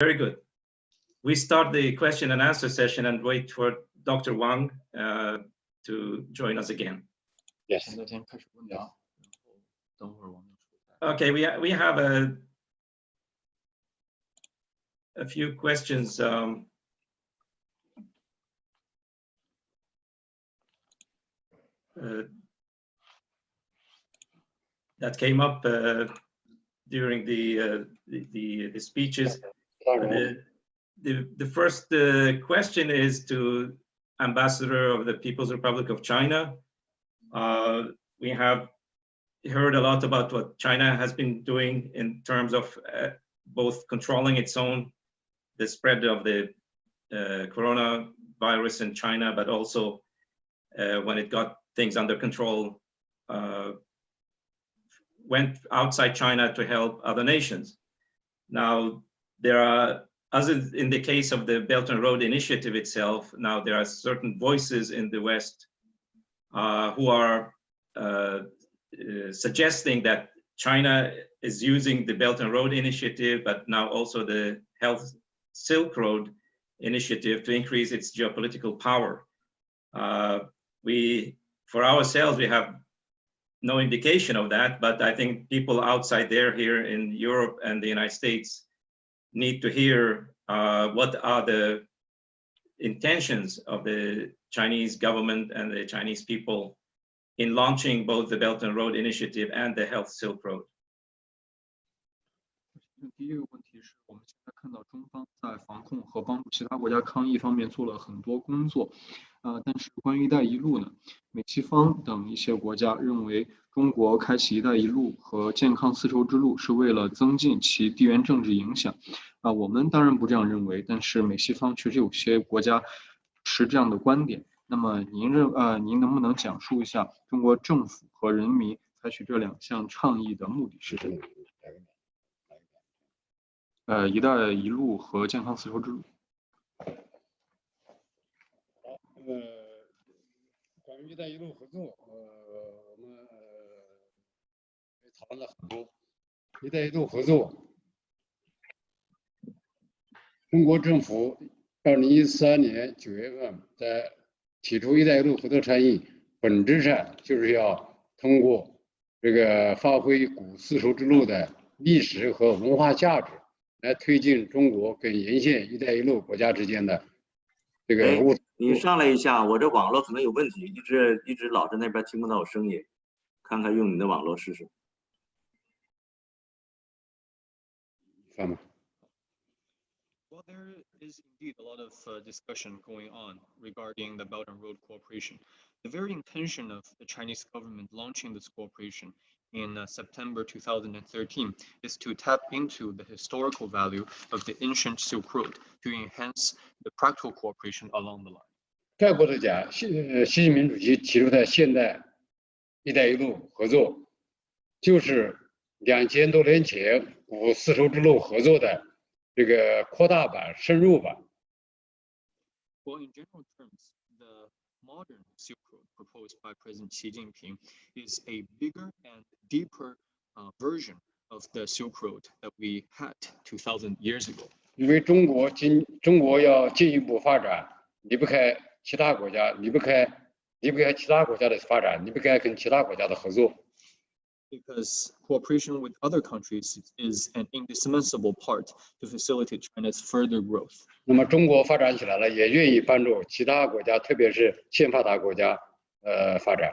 Very good. We start the question and answer session and wait for Dr. Wang to join us again. Yes. Okay, we have a few questions. That came up during the speeches. The first question is to Ambassador of the People's Republic of China. We have heard a lot about what China has been doing in terms of both controlling the spread of the coronavirus in China, but also when it got things under control, went outside China to help other nations. Now, there are, as in the case of the Belt and Road Initiative itself, now there are certain voices in the West who are suggesting that China is using the Belt and Road Initiative, but now also the Health Silk Road Initiative to increase its geopolitical power. For ourselves, we have no indication of that, but I think people outside there, here in Europe and the United States, need to hear what are the intentions of the Chinese government and the Chinese people in launching both the Belt and Road Initiative and the Health Silk Road. 第一个问题是我们现在看到中方在防控和帮助其他国家抗疫方面做了很多工作，但是关于“一带一路”呢，美西方等一些国家认为中国开启“一带一路”和健康丝绸之路是为了增进其地缘政治影响，我们当然不这样认为，但是美西方确实有些国家持这样的观点。那么您能不能讲述一下中国政府和人民采取这两项倡议的目的是什么？ 一带一路和健康丝绸之路。关于“一带一路”合作，我们也讨论了很多。“一带一路”合作，中国政府2013年9月份在提出“一带一路”合作倡议，本质上就是要通过这个发挥古丝绸之路的历史和文化价值。 来推进中国跟沿线“一带一路”国家之间的这个物。你上来一下，我这网络可能有问题，一直老在那边听不到我声音，看看用你的网络试试。上吗？ Well, there is indeed a lot of discussion going on regarding the Belt and Road Cooperation. The very intention of the Chinese government launching this cooperation in September 2013 is to tap into the historical value of the ancient Silk Road to enhance the practical cooperation along the line. 概括的讲，习近平主席提出的现代“一带一路”合作，就是2000多年前古丝绸之路合作的这个扩大版、深入版。 Well, in general terms, the modern Silk Road proposed by President Xi Jinping is a bigger and deeper version of the Silk Road that we had 2,000 years ago. 因为中国要进一步发展，离不开其他国家，离不开其他国家的发展，离不开跟其他国家的合作。 Because cooperation with other countries is an indispensable part to facilitate China's further growth. 那么中国发展起来了，也愿意帮助其他国家，特别是欠发达国家，发展。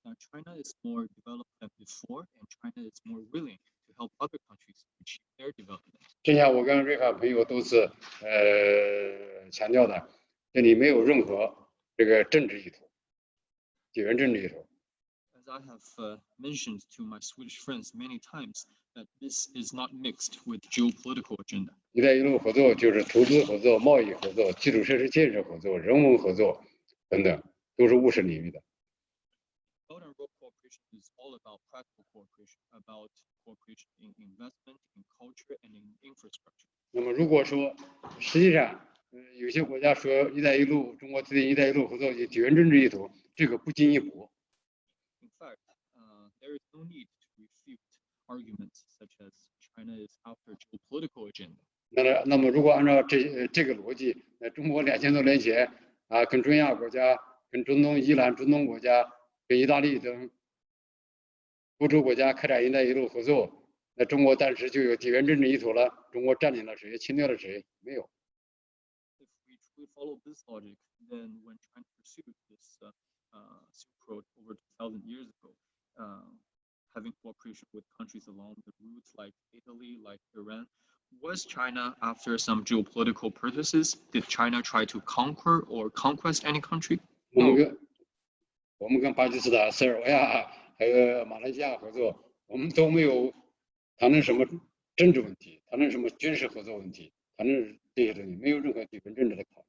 Now, China is more developed than before, and China is more willing to help other countries achieve their development. 正像我跟瑞卡朋友都是强调的，这里没有任何这个政治意图，地缘政治意图。 As I have mentioned to my Swedish friends many times, that this is not mixed with geopolitical agenda. 一带一路合作就是投资合作、贸易合作、基础设施建设合作、人文合作等等，都是务实领域的。 Belt and Road Cooperation is all about practical cooperation, about cooperation in investment, in culture, and in infrastructure. 那么如果说实际上，有些国家说“一带一路”，中国推进“一带一路”合作有地缘政治意图，这个不经一驳。 In fact, there is no need to refute arguments such as China is after geopolitical agenda. 那么如果按照这个逻辑，那中国2000多年前啊，跟中亚国家、跟伊朗、中东国家、跟意大利等欧洲国家开展“一带一路”合作，那中国当时就有地缘政治意图了。中国占领了谁？侵略了谁？没有。If we truly follow this logic, then when China pursued this Silk Road over 2,000 years ago, having cooperation with countries along the routes like Italy, like Iran, was China after some geopolitical purposes? Did China try to conquer or conquest any country? 我们跟巴基斯坦、塞尔维亚还有马来西亚合作，我们都没有谈论什么政治问题，谈论什么军事合作问题，谈论这些东西，没有任何地缘政治的考虑。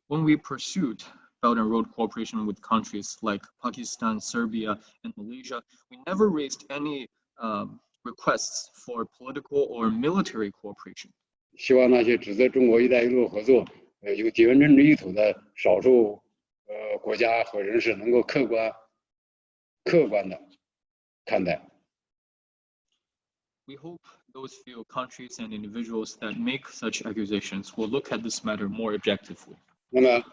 When we pursued Belt and Road cooperation with countries like Pakistan, Serbia, and Malaysia, we never raised any requests for political or military cooperation. 希望那些指责中国“一带一路”合作有地缘政治意图的少数国家和人士能够客观的看待。We hope those few countries and individuals that make such accusations will look at this matter more objectively. 那么，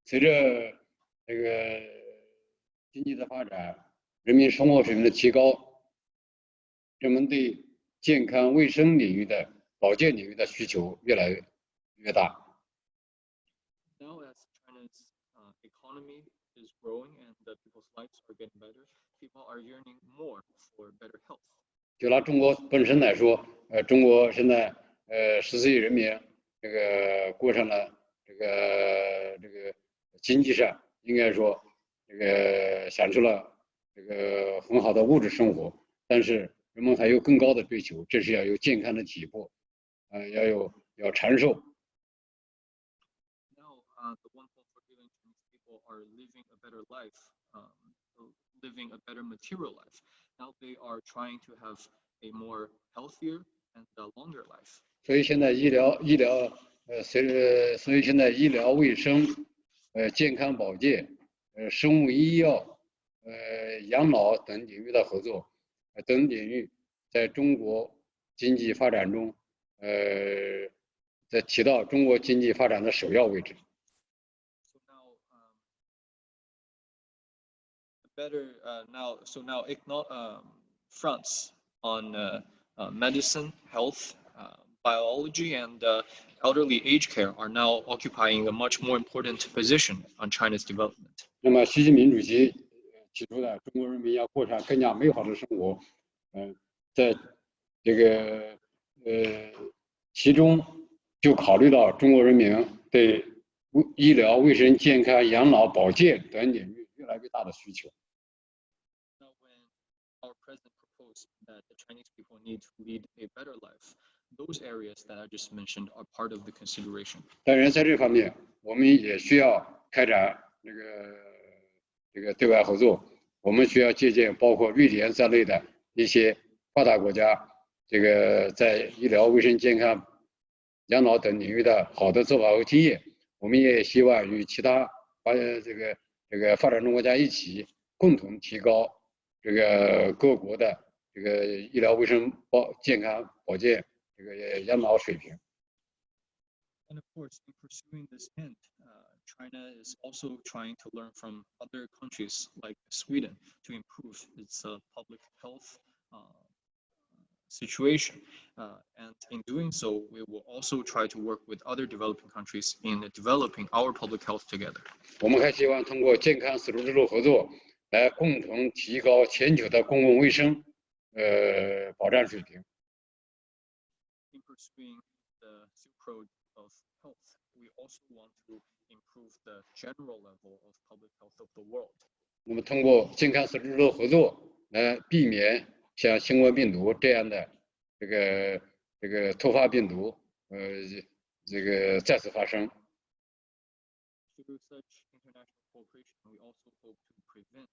随着这个经济的发展，人民生活水平的提高，人们对健康卫生领域的保健领域的需求越来越大。Now, as China's economy is growing and people's lives are getting better, people are yearning more for better health. 就拿中国本身来说，中国现在14亿人民，这个过上了这个经济上应该说这个享受了这个很好的物质生活，但是人们还有更高的追求，这是要有健康的体魄，要长寿。Now, the 1.4 billion Chinese people are living a better life, living a better material life. Now they are trying to have a more healthier and a longer life. 所以现在所以现在医疗卫生、健康保健、生物医药、养老等领域的合作，等领域在中国经济发展中，在起到中国经济发展的首要位置。So now fronts on medicine, health, biology, and elderly age care are now occupying a much more important position on China's development. 那么，习近平主席提出的中国人民要过上更加美好的生活，在这个其中就考虑到中国人民对医疗卫生、健康、养老、保健等领域越来越大的需求。Now, when our president proposed that the Chinese people need to lead a better life, those areas that I just mentioned are part of the consideration. 当然，在这方面，我们也需要开展这个对外合作。我们需要借鉴包括瑞典在内的一些发达国家，这个在医疗卫生、健康、养老等领域的好的做法和经验。我们也希望与其他这个发展中国家一起，共同提高这个各国的这个医疗卫生、健康保健这个养老水平。And of course, in pursuing this end, China is also trying to learn from other countries like Sweden to improve its public health situation. And in doing so, we will also try to work with other developing countries in developing our public health together. 我们还希望通过健康丝路之路合作，来共同提高全球的公共卫生保障水平。In pursuing the Silk Road of health, we also want to improve the general level of public health of the world. 那么，通过健康丝路之路合作，来避免像新冠病毒这样的这个突发病毒，这个再次发生。Through such international cooperation, we also hope to prevent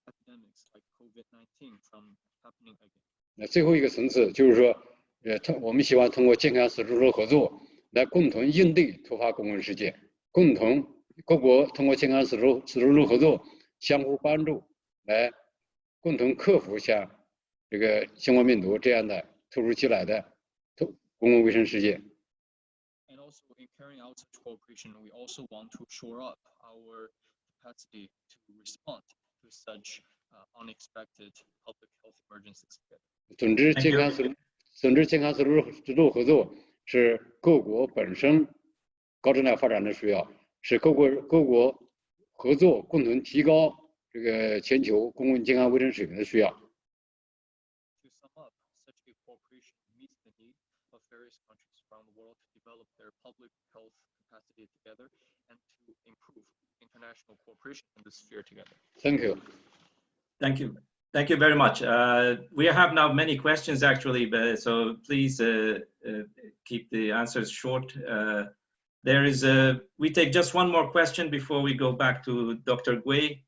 epidemics like COVID-19 from happening again. 那最后一个层次就是说，我们希望通过健康丝路之路合作，来共同应对突发公共事件，各国通过健康丝路之路合作，相互帮助，来共同克服像这个新冠病毒这样的突如其来的公共卫生事件。And also in carrying out such cooperation, we also want to shore up our capacity to respond to such unexpected public health emergencies. 总之，健康丝路之路合作是各国本身高质量发展的需要，是各国合作共同提高这个全球公共健康卫生水平的需要。To sum up, such a cooperation meets the need of various countries around the world to develop their public health capacity together and to improve international cooperation in this sphere together. Thank you. Thank you. Thank you very much. We have now many questions actually, so please keep the answers short. We take just one more question before we go back to Dr. Gui.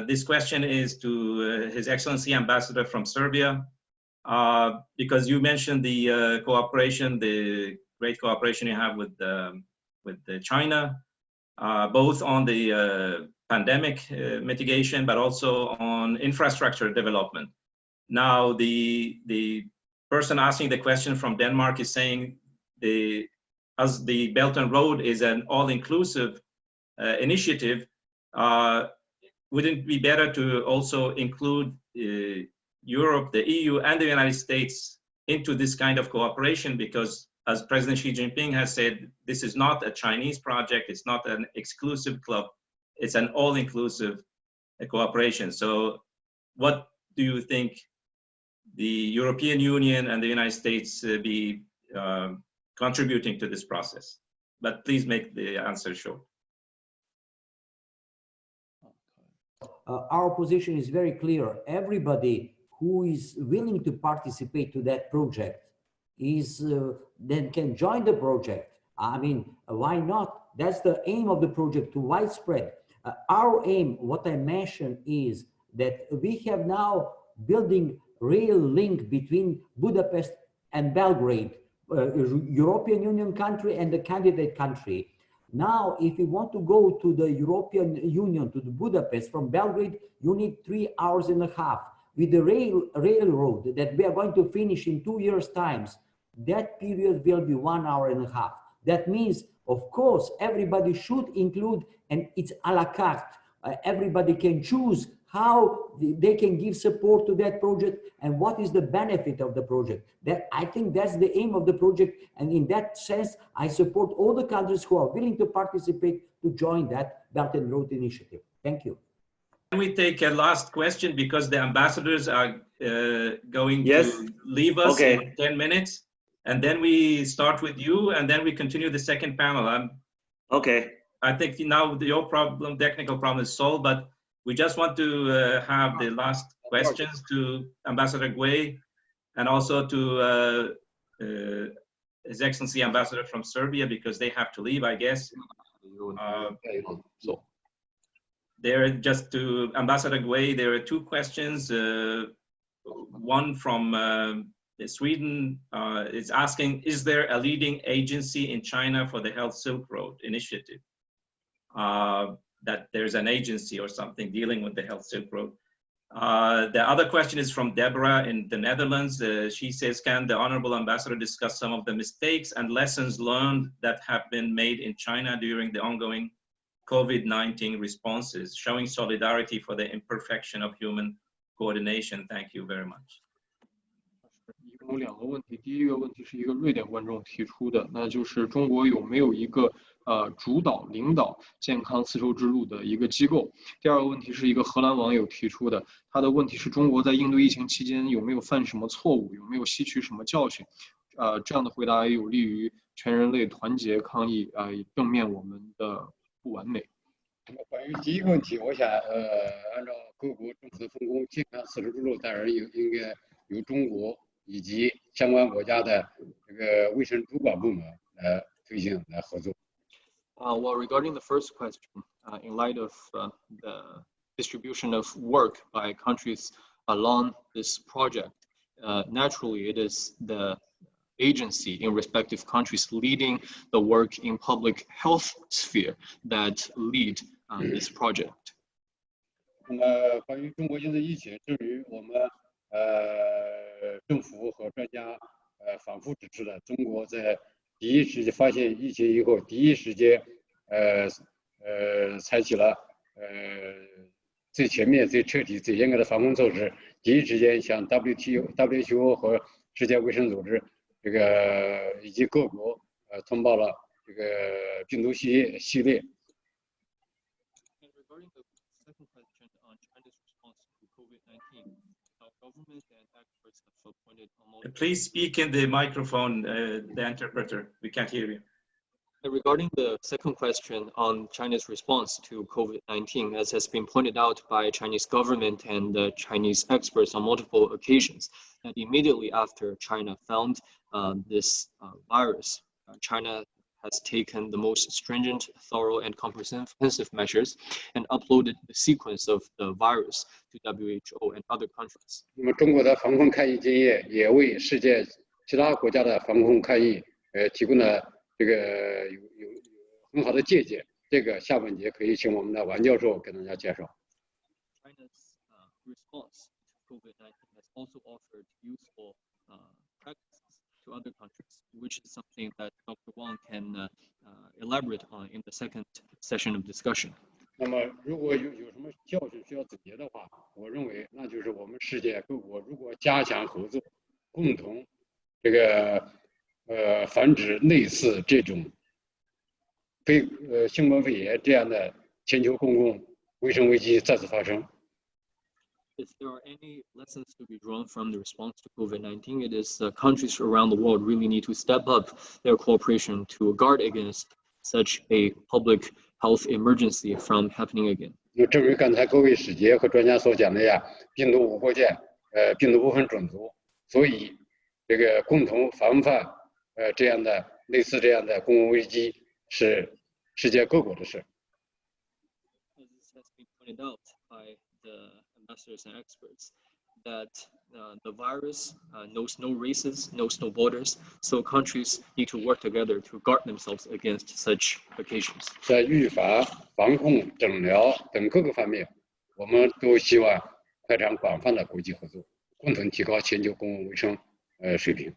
This question is to His Excellency Ambassador from Serbia, because you mentioned the cooperation, the great cooperation you have with China, both on the pandemic mitigation, but also on infrastructure development. Now, the person asking the question from Denmark is saying as the Belt and Road is an all-inclusive initiative, wouldn't it be better to also include Europe, the EU, and the United States into this kind of cooperation? Because as President Xi Jinping has said, this is not a Chinese project, it's not an exclusive club, it's an all-inclusive cooperation. So what do you think the European Union and the United States be contributing to this process? But please make the answer short. Our position is very clear. Everybody who is willing to participate to that project then can join the project. I mean, why not? That's the aim of the project, to widespread. Our aim, what I mentioned, is that we have now building rail link between Budapest and Belgrade, European Union country and the candidate country. Now, if you want to go to the European Union, to the Budapest from Belgrade, you need 3.5 hours. With the railroad that we are going to finish in 2 years' time, that period will be 1.5 hours. That means, of course, everybody should include, and it's a la carte. Everybody can choose how they can give support to that project and what is the benefit of the project. That, I think that's the aim of the project. And in that sense, I support all the countries who are willing to participate to join that Belt and Road Initiative. Thank you. Can we take a last question, because the ambassadors are going to leave us in 10 minutes, and then we start with you, and then we continue the second panel. I think now your technical problem is solved, but we just want to have the last questions to Ambassador Gui, and also to His Excellency Ambassador from Serbia, because they have to leave, I guess. There, just to Ambassador Gui, there are two questions. One from Sweden is asking, is there a leading agency in China for the Health Silk Road Initiative? That there's an agency or something dealing with the Health Silk Road. The other question is from Deborah in the Netherlands. She says, can the Honorable Ambassador discuss some of the mistakes and lessons learned that have been made in China during the ongoing COVID-19 responses, showing solidarity for the imperfection of human coordination? Thank you very much. 一共有2个问题，第一个问题是一个瑞典观众提出的，那就是中国有没有一个主导领导健康丝绸之路的一个机构？第二个问题是一个荷兰网友提出的，他的问题是中国在应对疫情期间有没有犯什么错误，有没有吸取什么教训？这样的回答有利于全人类团结抗疫，正面我们的不完美。关于第一个问题，我想按照各国政府的分工，健康丝绸之路当然应该由中国以及相关国家的这个卫生主管部门来推行来合作。Well, regarding the first question, in light of the distribution of work by countries along this project, naturally it is the agency in respective countries leading the work in public health sphere that lead this project. 那么关于中国现在疫情，正与我们政府和专家反复指出了，中国在第一时间发现疫情以后，第一时间采取了最全面、最彻底、最严格的防控措施，第一时间向 WHO 和世界卫生组织这个以及各国通报了这个病毒序列。Regarding the second question on China's response to COVID-19, government and experts have pointed out. Please speak in the microphone, the interpreter. We can't hear you. Regarding the second question on China's response to COVID-19, as has been pointed out by Chinese government and Chinese experts on multiple occasions, that immediately after China found this virus, China has taken the most stringent, thorough, and comprehensive measures and uploaded the sequence of the virus to WHO and other countries. 那么，中国的防控抗疫经验也为世界其他国家的防控抗疫提供了这个有很好的借鉴。这个下半节可以请我们的王教授给大家介绍。China's response to COVID-19 has also offered useful practices to other countries, which is something that Dr. Wang can elaborate on in the second session of discussion. 那么，如果有什么教训需要总结的话，我认为那就是我们世界各国如果加强合作，共同这个防止类似这种新冠肺炎这样的全球公共卫生危机再次发生。If there are any lessons to be drawn from the response to COVID-19, it is countries around the world really need to step up their cooperation to guard against such a public health emergency from happening again. 正如刚才各位使节和专家所讲的呀，病毒无国界，病毒不分种族，所以这个共同防范这样的类似这样的公共危机是世界各国的事。As this has been pointed out by the ambassadors and experts, that the virus knows no races, knows no borders, so countries need to work together to guard themselves against such occasions. 在预防、防控、诊疗等各个方面，我们都希望开展广泛的国际合作，共同提高全球公共卫生水平。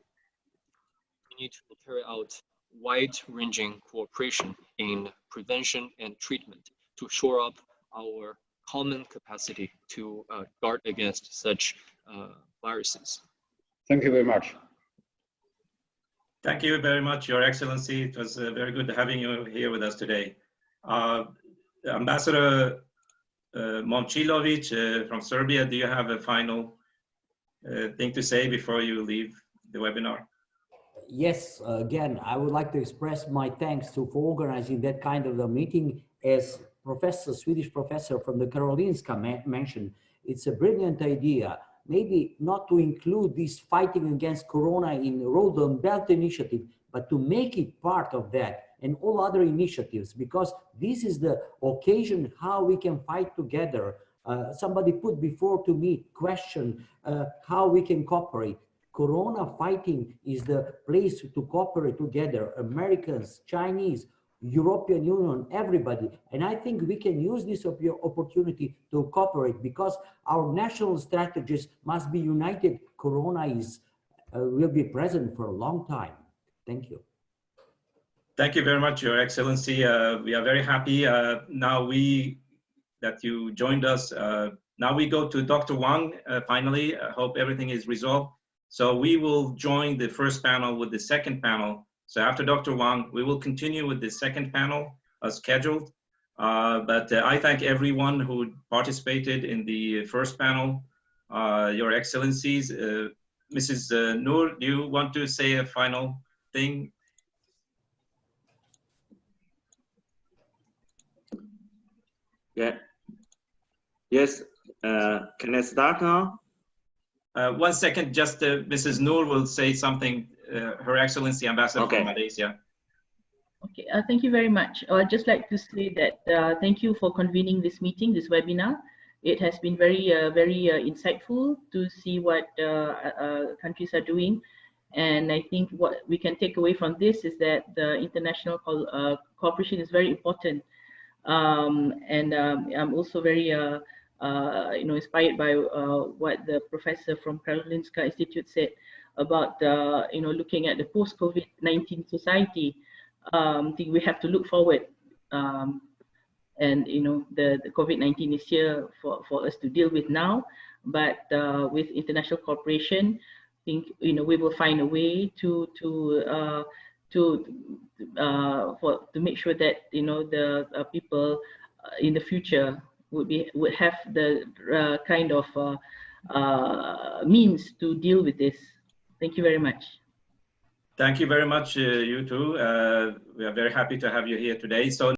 We need to carry out wide-ranging cooperation in prevention and treatment to shore up our common capacity to guard against such viruses. Thank you very much. Thank you very much, Your Excellency. It was very good having you here with us today. Ambassador Momcilovic from Serbia, do you have a final thing to say before you leave the webinar? Yes, again, I would like to express my thanks for organizing that kind of a meeting. As Swedish professor from the Karolinska mentioned, it's a brilliant idea. Maybe not to include this fighting against Corona in Road and Belt Initiative, but to make it part of that and all other initiatives, because this is the occasion how we can fight together. Somebody put before to me question how we can cooperate. Corona fighting is the place to cooperate together, Americans, Chinese, European Union, everybody. And I think we can use this opportunity to cooperate because our national strategies must be united. Corona will be present for a long time. Thank you. Thank you very much, Your Excellency. We are very happy that you joined us. Now we go to Dr. Wang, finally. I hope everything is resolved. So we will join the first panel with the second panel. So after Dr. Wang, we will continue with the second panel as scheduled. But I thank everyone who participated in the first panel. Your Excellencies, Mrs. Noor, do you want to say a final thing? Yeah. Yes. Can I start now? 1 second, just Mrs. Noor will say something, Her Excellency Ambassador from Malaysia. Okay, thank you very much. I'd just like to say that thank you for convening this meeting, this webinar. It has been very insightful to see what countries are doing. And I think what we can take away from this is that the international cooperation is very important. I'm also very inspired by what the professor from Karolinska Institute said. about looking at the post-COVID-19 society, I think we have to look forward. And the COVID-19 is here for us to deal with now, but with international cooperation, I think we will find a way to make sure that the people in the future would have the kind of means to deal with this. Thank you very much. Thank you very much, you two. We are very happy to have you here today. So